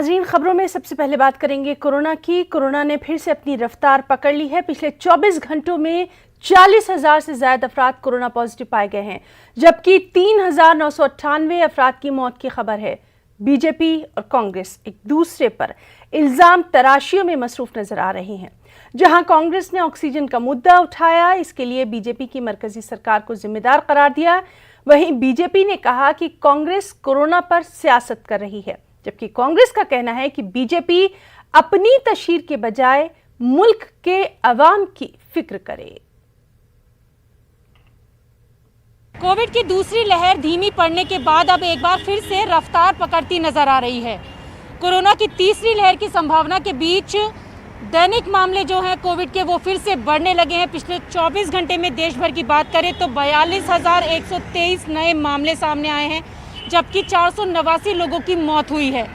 नाज़रीन, खबरों में सबसे पहले बात करेंगे कोरोना की। कोरोना ने फिर से अपनी रफ्तार पकड़ ली है। पिछले 24 घंटों में 40,000 से ज्यादा अफराद कोरोना पॉजिटिव पाए गए हैं, जबकि 3,998 अफराद की मौत की खबर है। बीजेपी और कांग्रेस एक दूसरे पर इल्जाम तराशियों में मसरूफ नजर आ रही हैं। जहां कांग्रेस ने ऑक्सीजन का मुद्दा उठाया, इसके लिए बीजेपी की मरकजी सरकार को जिम्मेदार करार दिया। वहीं बीजेपी ने कहा कि कांग्रेस कोरोना पर सियासत कर रही है, जबकि कांग्रेस का कहना है कि बीजेपी अपनी तशहीर के बजाय मुल्क के अवाम की फिक्र करे। कोविड की दूसरी लहर धीमी पड़ने के बाद अब एक बार फिर से रफ्तार पकड़ती नजर आ रही है। कोरोना की तीसरी लहर की संभावना के बीच दैनिक मामले जो हैं कोविड के, वो फिर से बढ़ने लगे हैं। पिछले 24 घंटे में देश भर की बात करें तो 42,123 नए मामले सामने आए हैं, जबकि 489 लोगों की मौत हुई है।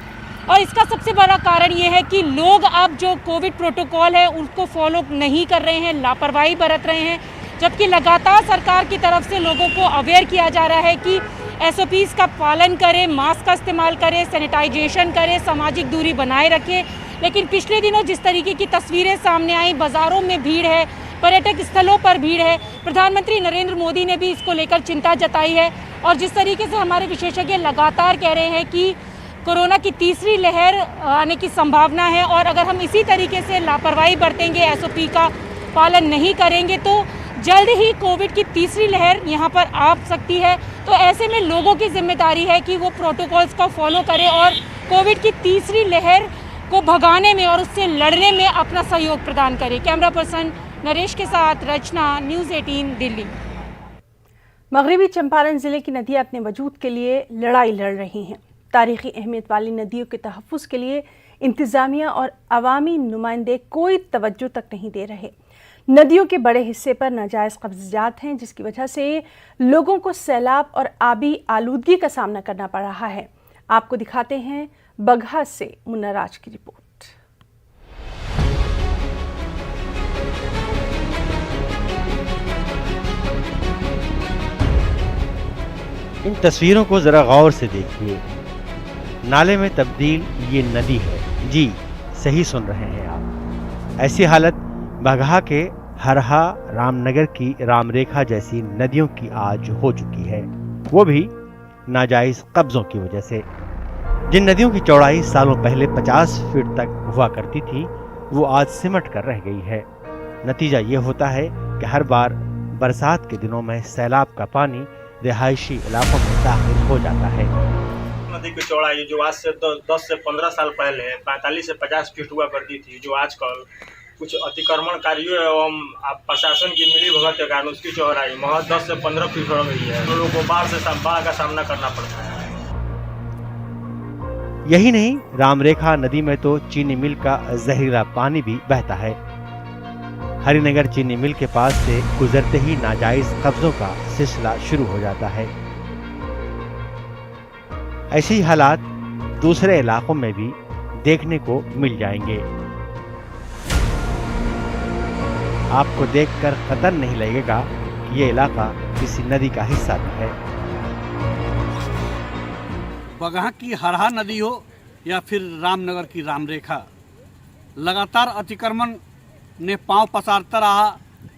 और इसका सबसे बड़ा कारण ये है कि लोग अब जो कोविड प्रोटोकॉल है उसको फॉलो नहीं कर रहे हैं, लापरवाही बरत रहे हैं। जबकि लगातार सरकार की तरफ से लोगों को अवेयर किया जा रहा है कि SOPs का पालन करें, मास्क का इस्तेमाल करें, सैनिटाइजेशन करें, सामाजिक दूरी बनाए रखें। लेकिन पिछले दिनों जिस तरीके की तस्वीरें सामने आई, बाज़ारों में भीड़ है, पर्यटक स्थलों पर भीड़ है, प्रधानमंत्री नरेंद्र मोदी ने भी इसको लेकर चिंता जताई है। और जिस तरीके से हमारे विशेषज्ञ लगातार कह रहे हैं कि कोरोना की तीसरी लहर आने की संभावना है, और अगर हम इसी तरीके से लापरवाही बरतेंगे, SOP का पालन नहीं करेंगे, तो जल्द ही कोविड की तीसरी लहर यहाँ पर आ सकती है। तो ऐसे में लोगों की जिम्मेदारी है कि वो प्रोटोकॉल्स को फॉलो करें और कोविड की तीसरी लहर को भगाने में और उससे लड़ने में अपना सहयोग प्रदान करें। कैमरा पर्सन नरेश के साथ रचना, न्यूज़ 18 दिल्ली। मगरबी चंपारण जिले की नदियां अपने वजूद के लिए लड़ाई लड़ रही हैं। तारीखी अहमियत वाली नदियों के तहफ़्फ़ुज़ के लिए इंतज़ामिया और अवामी नुमाइंदे कोई तवज्जो तक नहीं दे रहे। नदियों के बड़े हिस्से पर नाजायज़ कब्ज़ात हैं, जिसकी वजह से लोगों को सैलाब और आबी आलूदगी का सामना करना पड़ रहा है। आपको दिखाते हैं बगहा से मुन्ना राज की रिपोर्ट। इन तस्वीरों को जरा गौर से देखिए। नाले में तब्दील ये नदी है। जी सही सुन रहे हैं आप। ऐसी हालत बगहा के हरहा, रामनगर की रामरेखा जैसी नदियों की आज हो चुकी है, वो भी नाजायज कब्जों की वजह से। जिन नदियों की चौड़ाई सालों पहले 50 फीट तक हुआ करती थी, वो आज सिमट कर रह गई है। नतीजा ये होता है कि हर बार बरसात के दिनों में सैलाब का पानी रिहायशी इलाकों में दाखिल हो जाता है। नदी की चौड़ाई जो आज से 10 से 15 साल पहले 45 से 50 फीट हुआ करती थी, जो आजकल कुछ अतिक्रमणकारियों एवं प्रशासन की मिलीभगत के कारण उसकी चौड़ाई महज 10 से 15 फीट हो गई है। लोगों को बाढ़ का सामना करना पड़ता है। यही नहीं, रामरेखा नदी में तो चीनी मिल का जहरीला पानी भी बहता है। हरिनगर चीनी मिल के पास से गुजरते ही नाजायज कब्जों का सिलसिला शुरू हो जाता है। ऐसे ही हालात दूसरे इलाकों में भी देखने को मिल जाएंगे। आपको देखकर कतई नहीं लगेगा कि ये इलाका किसी नदी का हिस्सा भी है। बगहा की हरहा नदी हो या फिर रामनगर की रामरेखा, लगातार अतिक्रमण ने पांव पसारता रहा।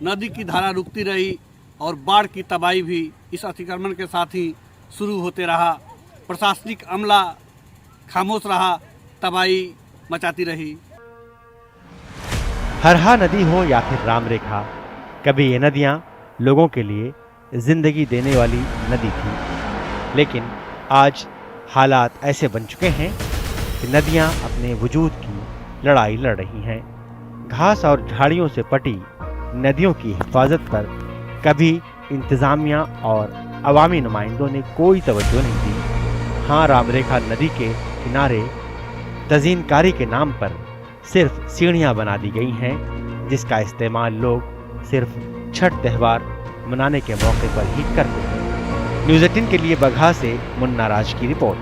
नदी की धारा रुकती रही और बाढ़ की तबाही भी इस अतिक्रमण के साथ ही शुरू होते रहा। प्रशासनिक अमला खामोश रहा, तबाही मचाती रही। हरहा नदी हो या फिर रामरेखा, कभी ये नदियाँ लोगों के लिए जिंदगी देने वाली नदी थी, लेकिन आज हालात ऐसे बन चुके हैं कि नदियाँ अपने वजूद की लड़ाई लड़ रही हैं। घास और झाड़ियों से पटी नदियों की हिफाजत पर कभी इंतज़ामिया और अवामी नुमाइंदों ने कोई तवज्जो नहीं दी। हाँ, रामरेखा नदी के किनारे तज़ीनकारी के नाम पर सिर्फ सीढ़ियाँ बना दी गई हैं, जिसका इस्तेमाल लोग सिर्फ छठ त्यौहार मनाने के मौके पर ही करते हैं। न्यूज़ 18 के लिए बगहा से मुन्ना राज की रिपोर्ट।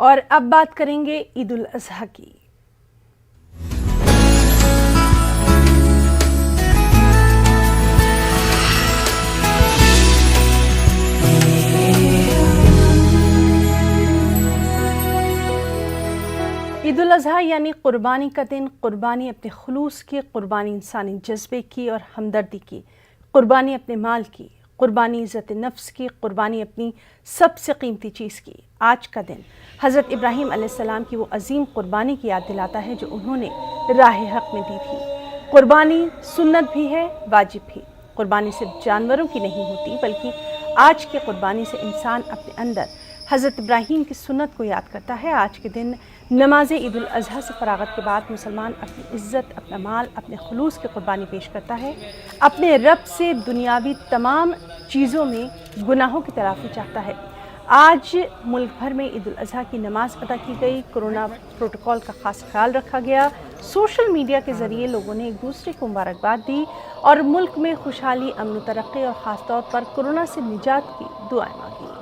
और अब बात करेंगे ईद उल अज़हा की। ईद उल अज़हा यानी कुर्बानी का दिन, कुर्बानी अपने खुलूस की, कुर्बानी इंसानी जज्बे की और हमदर्दी की, कुर्बानी अपने माल की, कुर्बानी इज़्ज़त नफ्स की, कुर्बानी अपनी सबसे कीमती चीज़ की। आज का दिन हज़रत इब्राहीम अलैहिस्सलाम की वो अजीम कुर्बानी की याद दिलाता है जो उन्होंने राह हक में दी थी। कुर्बानी सुन्नत भी है, वाजिब भी। कुर्बानी सिर्फ जानवरों की नहीं होती, बल्कि आज की कुर्बानी से इंसान अपने अंदर हज़रत इब्राहीम की सुन्नत को याद करता है। आज के दिन नमाज ईद उल अज़हा से फ़रागत के बाद मुसलमान अपनी इज़्ज़त, अपना माल, अपने खुलूस की कुर्बानी पेश करता है। अपने रब से दुनियावी तमाम चीज़ों में गुनाहों की तलाफ़ी चाहता है। आज मुल्क भर में ईद उल अज़हा की नमाज अदा की गई। कोरोना प्रोटोकॉल का ख़ास ख्याल रखा गया। सोशल मीडिया के ज़रिए लोगों ने एक दूसरे को मुबारकबाद दी और मुल्क में खुशहाली, अमन तरक्की और ख़ास तौर पर कोरोना से निजात की दुआएं मांगी।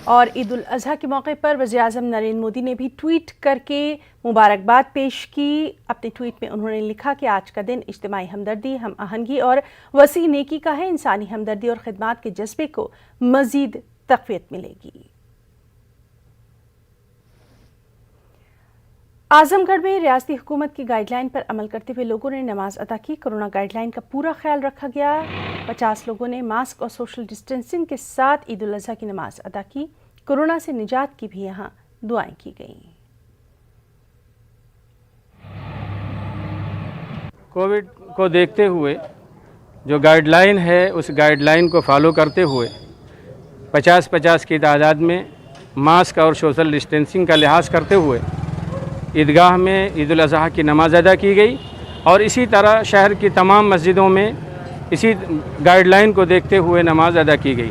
और ईद उल अज़हा के मौके पर वज़ीर-ए-आज़म नरेंद्र मोदी ने भी ट्वीट करके मुबारकबाद पेश की। अपने ट्वीट में उन्होंने लिखा कि आज का दिन इज्तिमाई हमदर्दी, हम आहंगी और वसी नेकी का है। इंसानी हमदर्दी और खिदमत के जज्बे को मज़ीद तक़वियत मिलेगी। आजमगढ़ में रियासती हुकूमत की गाइडलाइन पर अमल करते हुए लोगों ने नमाज अदा की। कोरोना गाइडलाइन का पूरा ख्याल रखा गया। 50 लोगों ने मास्क और सोशल डिस्टेंसिंग के साथ ईद उल अज़हा की नमाज अदा की। कोरोना से निजात की भी यहाँ दुआएं की गईं। कोविड को देखते हुए जो गाइडलाइन है उस गाइडलाइन को फॉलो करते हुए 50-50 की तादाद में मास्क और सोशल डिस्टेंसिंग का लिहाज करते हुए ईदगाह में ईद उल अज़हा की नमाज अदा की गई और इसी तरह शहर की तमाम मस्जिदों में इसी गाइडलाइन को देखते हुए नमाज अदा की गई,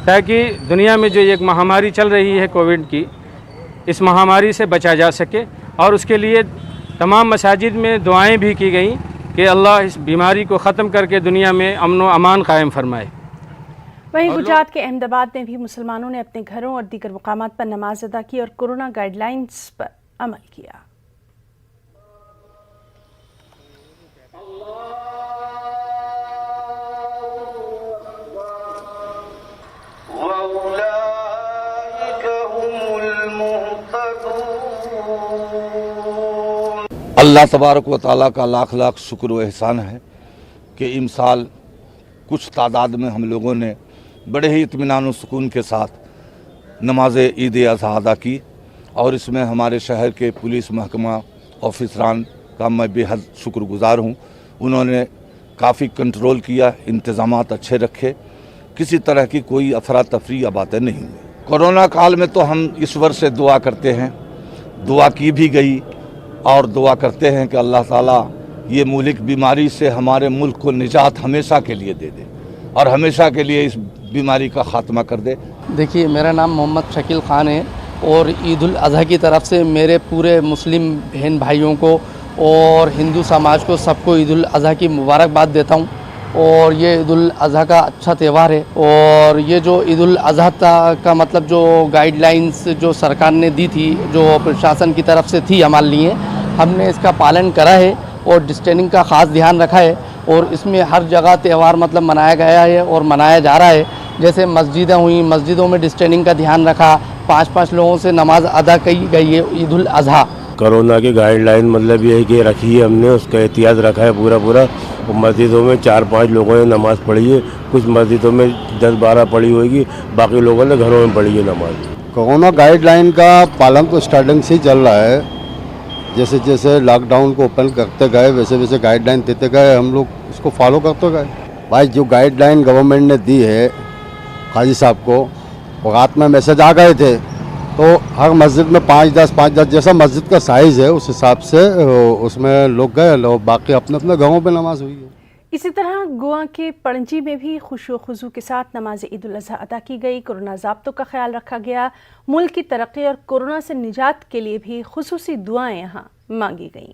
ताकि दुनिया में जो एक महामारी चल रही है कोविड की, इस महामारी से बचा जा सके। और उसके लिए तमाम मसाजिद में दुआएं भी की गई कि अल्लाह इस बीमारी को ख़त्म करके दुनिया में अमन व अमान कायम फरमाए। वहीं गुजरात के अहमदाबाद में भी मुसलमानों ने अपने घरों और दीगर मुकामात पर नमाज अदा की और कोरोना गाइडलाइंस पर अमल किया। अल्लाह तबारक व तआला का लाख लाख शुक्र व एहसान है कि इमसाल कुछ तादाद में हम लोगों ने बड़े ही इत्मीनान व सुकून के साथ नमाज ईद अज़हा अदा की और इसमें हमारे शहर के पुलिस महकमा ऑफिसरान का मैं बेहद शुक्रगुजार हूँ। उन्होंने काफ़ी कंट्रोल किया, इंतज़ामात अच्छे रखे, किसी तरह की कोई अफरा तफरी या बातें नहीं हुई। कोरोना काल में तो हम ईश्वर से दुआ करते हैं, दुआ की भी गई और दुआ करते हैं कि अल्लाह ताला ये मुल्क बीमारी से हमारे मुल्क को निजात हमेशा के लिए दे दे और हमेशा के लिए इस बीमारी का ख़ात्मा कर दे। देखिए, मेरा नाम मोहम्मद शकील ख़ान है और ईद उल अज़हा की तरफ से मेरे पूरे मुस्लिम बहन भाइयों को और हिंदू समाज को सबको ईद उल अज़हा की मुबारकबाद देता हूँ। और ये ईद उल अज़हा का अच्छा त्यौहार है और ये जो ईद उल अज़हा का मतलब जो गाइडलाइंस जो सरकार ने दी थी, जो प्रशासन की तरफ से थी हमारे लिए, हमने इसका पालन करा है और डिस्टेंसिंग का ख़ास ध्यान रखा है और इसमें हर जगह त्यौहार मतलब मनाया गया है और मनाया जा रहा है। जैसे मस्जिदें हुई, मस्जिदों में डिस्टेंसिंग का ध्यान रखा, 5-5 लोगों से नमाज अदा की गई है ईद उल अज़हा। कोरोना की गाइडलाइन मतलब ये है कि रखी है हमने, उसका एहतियात रखा है पूरा और मस्जिदों में 4-5 लोगों ने नमाज़ पढ़ी है, कुछ मस्जिदों में 10-12 पढ़ी होगी, बाकी लोगों ने घरों में पढ़ी है नमाज। कोरोना गाइडलाइन का पालन तो स्टार्टिंग से ही चल रहा है। जैसे जैसे लॉकडाउन को ओपन करते गए वैसे वैसे गाइडलाइन देते गए, हम लोग उसको फॉलो करते गए। भाई जो गाइडलाइन गवर्नमेंट ने दी है काजी साहब को, और रात में मैसेज आ गए थे, तो हर मस्जिद में 5-10 जैसा मस्जिद का साइज़ है उस हिसाब से उसमें लोग गए और बाकी अपने अपने घरों पे नमाज हुई है। इसी तरह गोवा के पणजी में भी खुशो खुजू के साथ नमाज ईद उल अज़हा अदा की गई। कोरोना ज़ाब्तों का ख्याल रखा गया। मुल्क की तरक्की और कोरोना से निजात के लिए भी खुसूसी दुआएं यहाँ मांगी गईं।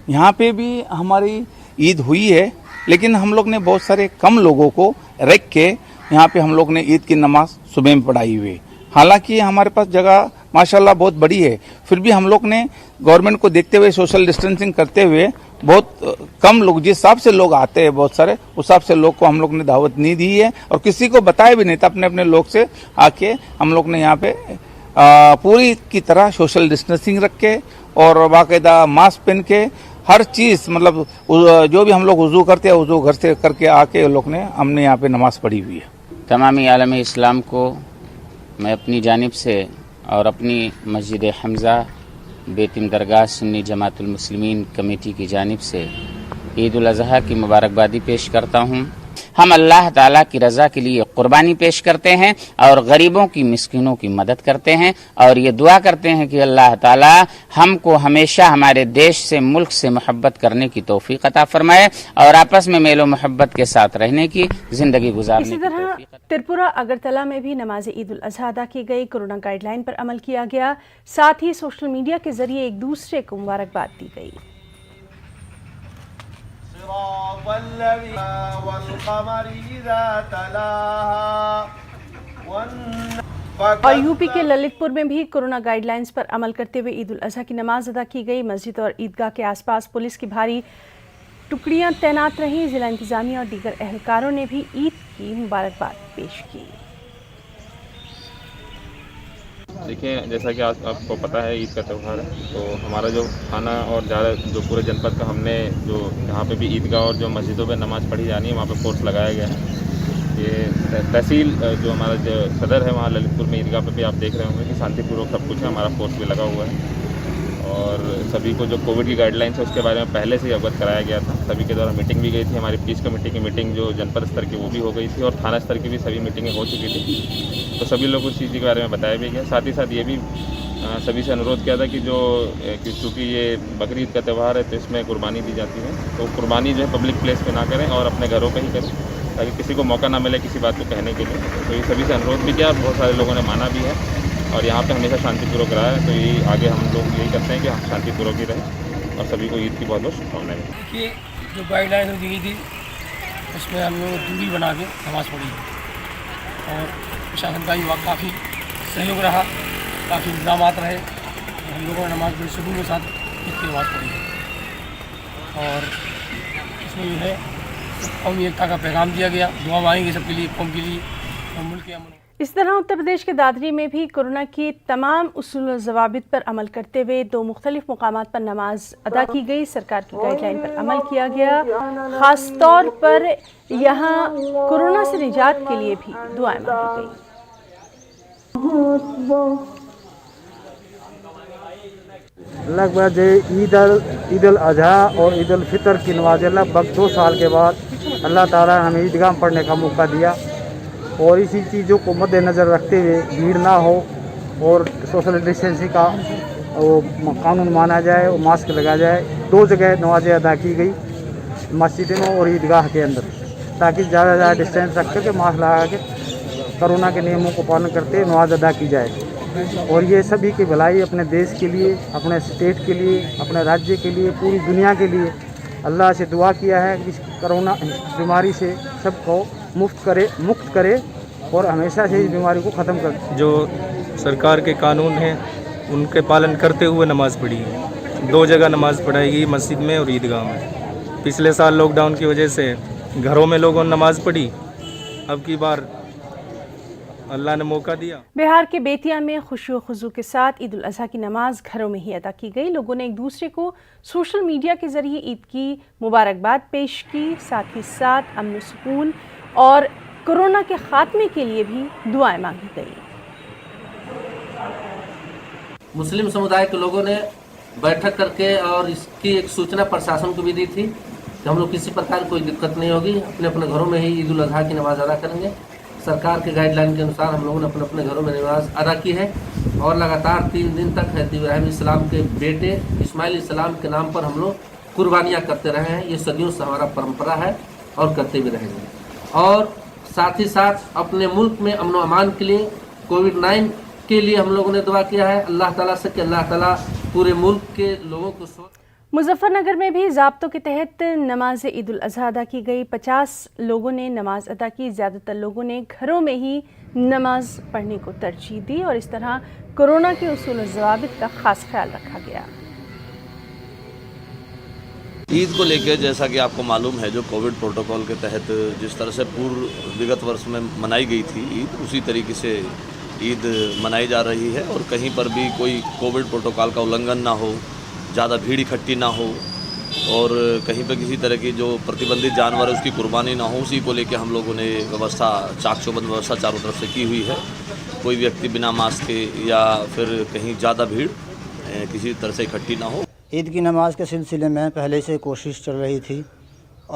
यहाँ पे भी हमारी ईद हुई है, लेकिन हम लोग ने बहुत सारे कम लोगों को रख के यहाँ पे हम लोग ने ईद की नमाज सुबह में पढ़ाई हुई। हालांकि हमारे पास जगह माशाल्लाह बहुत बड़ी है, फिर भी हम लोग ने गवर्नमेंट को देखते हुए सोशल डिस्टेंसिंग करते हुए बहुत कम लोग, जिस हिसाब से लोग आते हैं बहुत सारे, उस हिसाब से लोग को हम लोग ने दावत नहीं दी है और किसी को बताया भी नहीं था। अपने अपने लोग से आके हम लोग ने यहाँ पे पूरी की तरह सोशल डिस्टेंसिंग रख के और बाकायदा मास्क पहन के हर चीज, मतलब जो भी हम लोग वुजू करते हैं वुजू घर से करके आके लोग ने हमने यहाँ पे नमाज पढ़ी हुई है। तमामी आलम इस्लाम को मैं अपनी जानिब से और अपनी मस्जिद हमज़ा बेतिम दरगाह सुन्नी जमातुल मुस्लिमीन कमेटी की जानिब से ईद उल अज़हा की मुबारकबादी पेश करता हूँ। हम अल्लाह ताला की रज़ा के लिए कुर्बानी पेश करते हैं और गरीबों की मिस्किनों की मदद करते हैं और ये दुआ करते हैं कि अल्लाह ताला हमको हमेशा हमारे देश से, मुल्क से मोहब्बत करने की तौफीक अता फरमाए और आपस में मेलो मोहब्बत के साथ रहने की जिंदगी गुजारने इसी तरह त्रिपुरा अगरतला में भी नमाज ईद उल अज़हा अदा की गई। कोरोना गाइडलाइन पर अमल किया गया, साथ ही सोशल मीडिया के जरिए एक दूसरे को मुबारकबाद दी गई। और यूपी के ललितपुर में भी कोरोना गाइडलाइंस पर अमल करते हुए ईद उल अज़हा की नमाज अदा की गई। मस्जिद और ईदगाह के आसपास पुलिस की भारी टुकड़ियां तैनात रहीं। जिला इंतजामिया और दीगर एहलकारों ने भी ईद की मुबारकबाद पेश की। देखिए, जैसा कि आपको पता है ईद का त्यौहार है, तो हमारा जो थाना और ज़्यादा जो पूरे जनपद का हमने जो जहाँ पे भी ईदगाह और जो मस्जिदों पे नमाज़ पढ़ी जानी है वहाँ पे फोर्स लगाया गया है। ये तहसील जो हमारा जो सदर है वहाँ ललितपुर में ईदगाह पे भी आप देख रहे होंगे कि शांतिपूर्वक सब कुछ है, हमारा फोर्स भी लगा हुआ है और सभी को जो कोविड की गाइडलाइंस है उसके बारे में पहले से ही अवगत कराया गया था। सभी के द्वारा मीटिंग भी गई थी, हमारी पीस कमेटी की मीटिंग जो जनपद स्तर की वो भी हो गई थी और थाना स्तर की भी सभी मीटिंगें हो चुकी थी, तो सभी लोग उस चीज़ के बारे में बताया भी गया। साथ ही साथ ये भी सभी से अनुरोध किया था कि चूँकि ये बकरी ईद का त्यौहार है तो इसमें कुर्बानी दी जाती है, तो कुर्बानी जो है पब्लिक प्लेस पे ना करें और अपने घरों पे ही करें ताकि किसी को मौका ना मिले किसी बात को कहने के लिए। तो ये सभी से अनुरोध भी किया और बहुत सारे लोगों ने माना भी है और यहाँ पे हमेशा शांतिपूर्वक रहा है, तो ये आगे हम लोग यही करते हैं कि हम शांतिपूर्वक ही रहें और सभी को ईद की बहुत बहुत शुभकामनाएं। देखिए, जो गाइडलाइन दी गई थी उसमें हम लोग दूरी बना के नमाज़ पढ़ी और प्रशासन का युवा काफ़ी सहयोग रहा, काफ़ी इंतजाम रहे। हम लोगों ने नमाज बड़ी सुकून के साथ ईद की नमाज़ पढ़ी और इसमें जो है कौमी एकता का पैगाम दिया गया। दुआ मांगेंगे सबके लिए, कौम के लिए और मुल्क के अमन। इस तरह उत्तर प्रदेश के दादरी में भी कोरोना की तमाम उसूल और ज़वाबित पर अमल करते हुए 2 मुख्तलिफ मुकामात पर नमाज अदा की गई। सरकार की गाइडलाइन पर अमल किया गया, ख़ास तौर पर यहाँ कोरोना से निजात के लिए भी दुआएं मांगी गई। लगभग ईद उल अजहा और ईद उल फितर की नमाज लगभग 2 साल के बाद अल्लाह ताला ने हमें ईदगाह में पढ़ने का मौका दिया और इसी चीज़ों को मद्देनज़र रखते हुए भीड़ ना हो और सोशल डिस्टेंसिंग का वो कानून माना जाए और मास्क लगाया जाए। 2 जगह नमाज़ें अदा की गई, मस्जिदों में और ईदगाह के अंदर, ताकि ज़्यादा डिस्टेंस रख के मास्क लगा के कोरोना के नियमों को पालन करते नमाज अदा की जाए। और ये सभी की भलाई अपने देश के लिए, अपने स्टेट के लिए, अपने राज्य के लिए, पूरी दुनिया के लिए अल्लाह से दुआ किया है कि इस कोरोना बीमारी से सबको मुक्त करे और हमेशा से इस बीमारी को ख़त्म कर। जो सरकार के कानून हैं उनके पालन करते हुए नमाज़ पढ़ी है। 2 जगह नमाज़ पढ़ाई गई, मस्जिद में और ईदगाह में। पिछले साल लॉकडाउन की वजह से घरों में लोगों ने नमाज़ पढ़ी, अब की बार अल्लाह ने मौका दिया। बिहार के बेतिया में खुशू खुजू के साथ ईद उल अज़हा की नमाज घरों में ही अदा की गई। लोगों ने एक दूसरे को सोशल मीडिया के जरिए ईद की मुबारकबाद पेश की, साथ ही साथ अमन सुकून और कोरोना के खात्मे के लिए भी दुआएं मांगी गई। मुस्लिम समुदाय के लोगों ने बैठक करके और इसकी एक सूचना प्रशासन को भी दी थी कि हम लोग किसी प्रकार कोई दिक्कत नहीं होगी, अपने अपने घरों में ही ईद उल अज़हा की नमाज अदा करेंगे। सरकार के गाइडलाइन के अनुसार हम लोगों ने अपने अपने घरों में नमाज अदा की है और लगातार 3 दिन तक हज़रत इब्राहीम इस्लाम के बेटे इस्माइल इस्लाम के नाम पर हम लोग कुर्बानियाँ करते रहे हैं। ये सदियों से हमारा परंपरा है और करते भी रहेंगे। और साथ ही साथ अपने मुल्क में अमन व अमान के लिए, कोविड-19 के लिए हम लोगों ने दुआ किया है अल्लाह ताला से कि अल्लाह ताला पूरे मुल्क के लोगों को। मुजफ्फरनगर में भी ज़ाब्तों के तहत नमाज ईद उल अज़हा अदा की गई। 50 लोगों ने नमाज अदा की। ज़्यादातर लोगों ने घरों में ही नमाज पढ़ने को तरजीह दी और इस तरह कोरोना के उसूल और ज़वाबित का खास ख्याल रखा गया। ईद को लेकर जैसा कि आपको मालूम है, जो कोविड प्रोटोकॉल के तहत जिस तरह से पूर्व विगत वर्ष में मनाई गई थी ईद, उसी तरीके से ईद मनाई जा रही है और कहीं पर भी कोई कोविड प्रोटोकॉल का उल्लंघन ना हो, ज़्यादा भीड़ इकट्ठी ना हो और कहीं पर किसी तरह की जो प्रतिबंधित जानवर है उसकी कुर्बानी ना हो, उसी को लेकर हम लोगों ने व्यवस्था, चाक चौबंद व्यवस्था चारों तरफ से की हुई है। कोई व्यक्ति बिना मास्क के या फिर कहीं ज़्यादा भीड़ किसी तरह से इकट्ठी ना हो। ईद की नमाज के सिलसिले में पहले से कोशिश चल रही थी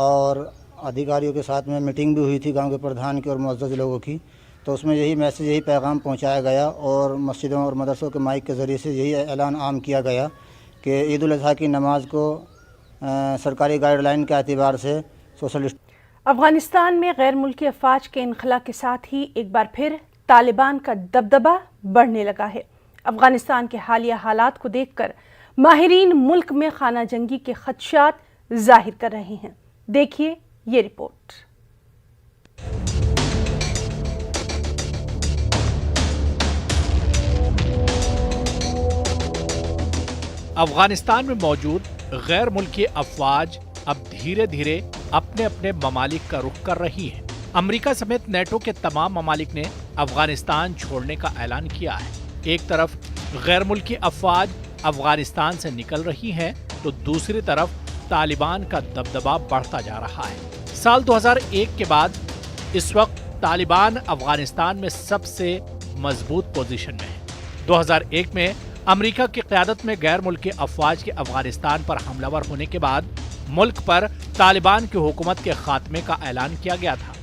और अधिकारियों के साथ में मीटिंग भी हुई थी गांव के प्रधान की और मुअज़्ज़ज़ लोगों की, तो उसमें यही मैसेज, यही पैगाम पहुंचाया गया और मस्जिदों और मदरसों के माइक के ज़रिए से यही ऐलान आम किया गया कि ईद उल अज़हा की नमाज को सरकारी गाइडलाइन के एतबार से सोशल। अफगानिस्तान में गैर मुल्की अफवाज के इनखला के साथ ही एक बार फिर तालिबान का दबदबा बढ़ने लगा है। अफगानिस्तान के हालिया हालात को देखकर माहिरीन मुल्क में खाना जंगी के खदशात जाहिर कर रहे हैं। देखिए ये रिपोर्ट। अफगानिस्तान में मौजूद गैर मुल्की अफवाज अब धीरे धीरे अपने अपने ममालिक का रुख कर रही हैं। अमेरिका समेत नेटो के तमाम ममालिक ने अफगानिस्तान छोड़ने का ऐलान किया है। एक तरफ गैर मुल्की अफवाज अफगानिस्तान से निकल रही हैं, तो दूसरी तरफ तालिबान का दबदबा बढ़ता जा रहा है। साल 2001 के बाद इस वक्त तालिबान अफगानिस्तान में सबसे मजबूत पोजीशन में है। 2001 में अमेरिका की क़यादत में गैर मुल्की अफवाज के अफगानिस्तान पर हमलावर होने के बाद मुल्क पर तालिबान की हुकूमत के खात्मे का ऐलान किया गया था,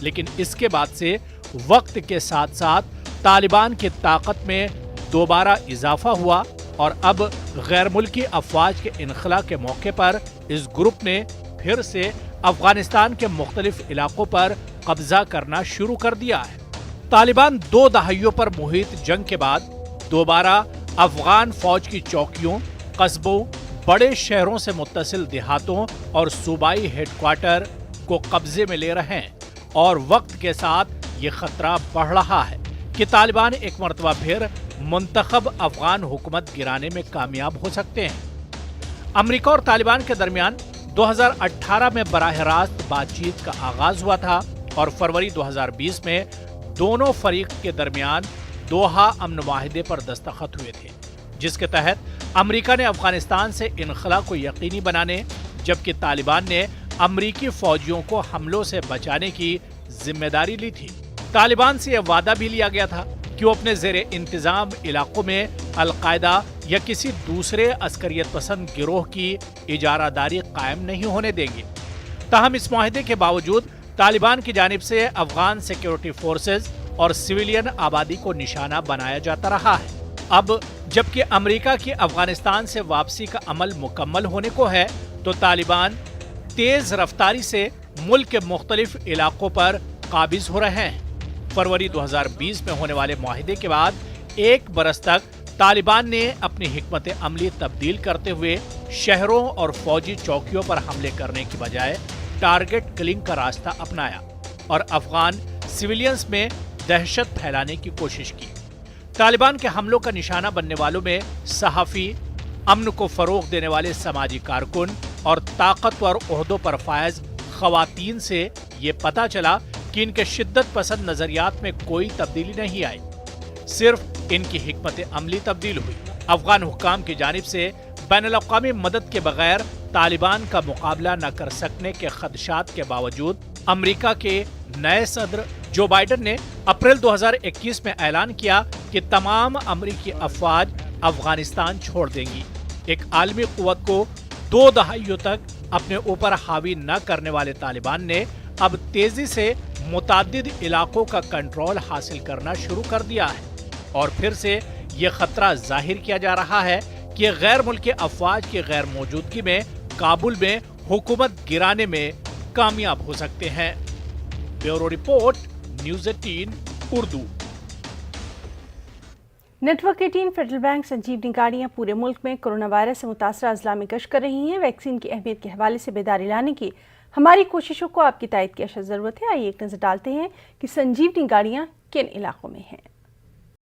लेकिन इसके बाद से वक्त के साथ साथ तालिबान की ताकत में दोबारा इजाफा हुआ और अब गैर मुल्की अफवाज के इनखला के मौके पर इस ग्रुप ने फिर से अफगानिस्तान के मुख्तलिफ इलाकों पर कब्जा करना शुरू कर दिया है। तालिबान 2 दहाइयों पर मुहित जंग के बाद दोबारा अफगान फौज की चौकियों, कस्बों, बड़े शहरों से मुत्तसिल देहातों और सूबाई हेडक्वार्टर को कब्जे में ले रहे हैं और वक्त के साथ ये खतरा बढ़ रहा है कि तालिबान एक मरतबा फिर मुंतखब अफगान हुकूमत गिराने में कामयाब हो सकते हैं। अमेरिका और तालिबान के दरमियान 2018 में बराह रास्त बातचीत का आगाज हुआ था और फरवरी 2020 में दोनों फरीक के दरमियान दोहा अमन माहिदे पर दस्तखत हुए थे, जिसके तहत अमेरिका ने अफगानिस्तान से इनखला को यकीनी बनाने, जबकि तालिबान ने अमरीकी फौजियों को हमलों से बचाने की जिम्मेदारी ली थी। तालिबान से यह वादा भी लिया गया था कि वो अपने ज़ेरे इंतजाम इलाकों में अलकायदा या किसी दूसरे अस्करियत पसंद गिरोह की इजारादारी कायम नहीं होने देंगे। ताहम इस माहिदे के बावजूद तालिबान की जानिब से अफगान सिक्योरिटी फोर्सेज और सिविलियन आबादी को निशाना बनाया जाता रहा है। अब जबकि अमेरिका की अफगानिस्तान से वापसी का अमल मुकम्मल होने को है, तो तालिबान तेज रफ्तारी से मुल्क के मुख्तलिफ इलाकों पर काबिज हो रहे हैं। फरवरी 2020 में होने वाले मुआहिदे के बाद 1 बरस तक तालिबान ने अपनी हिकमत अमली तब्दील करते हुए शहरों और फौजी चौकियों पर हमले करने की बजाय टारगेट किलिंग का रास्ता अपनाया और अफगान सिविलियंस में दहशत फैलाने की कोशिश की। तालिबान के हमलों का निशाना बनने वालों में सहाफ़ी, अमन को फरोग देने वाले समाजी कारकुन और ताकतवर ओहदों पर फायज खवातीन से ये पता चला कि इनके शिद्दत पसंद नजरियात में कोई तब्दीली नहीं आई, सिर्फ इनकी हिकमत अमली तब्दील हुई। अफगान हुक्काम की जानिब से बैनुल-अक़वामी मदद के बगैर तालिबान का मुकाबला न कर सकने के खदशात के बावजूद अमेरिका के नए सदर जो बाइडन ने अप्रैल 2021 में ऐलान किया कि तमाम अमेरिकी अफवाज अफगानिस्तान छोड़ देंगी। एक आलमी कुव्वत को 2 दहाइयों तक अपने ऊपर हावी न करने वाले तालिबान ने अब तेजी से मुताद्दिद इलाकों का कंट्रोल हासिल करना शुरू कर दिया है और फिर से ये खतरा जाहिर किया जा रहा है कि गैर मुल्की अफवाज की गैर मौजूदगी में काबुल में हुकूमत गिराने में कामयाब हो सकते हैं। Bureau report, news 18 Urdu. Network 18 federal bank Sanjeevani गाड़ियां पूरे मुल्क में कोरोना वायरस से मुतासरा अजला में गश्त कर रही हैं। वैक्सीन की अहमियत के हवाले से बेदारी लाने की हमारी कोशिशों को आपकी तायद की अशद ज़रूरत है। आइए एक नज़र डालते हैं कि संजीवनी गाड़ियां किन इलाकों में हैं।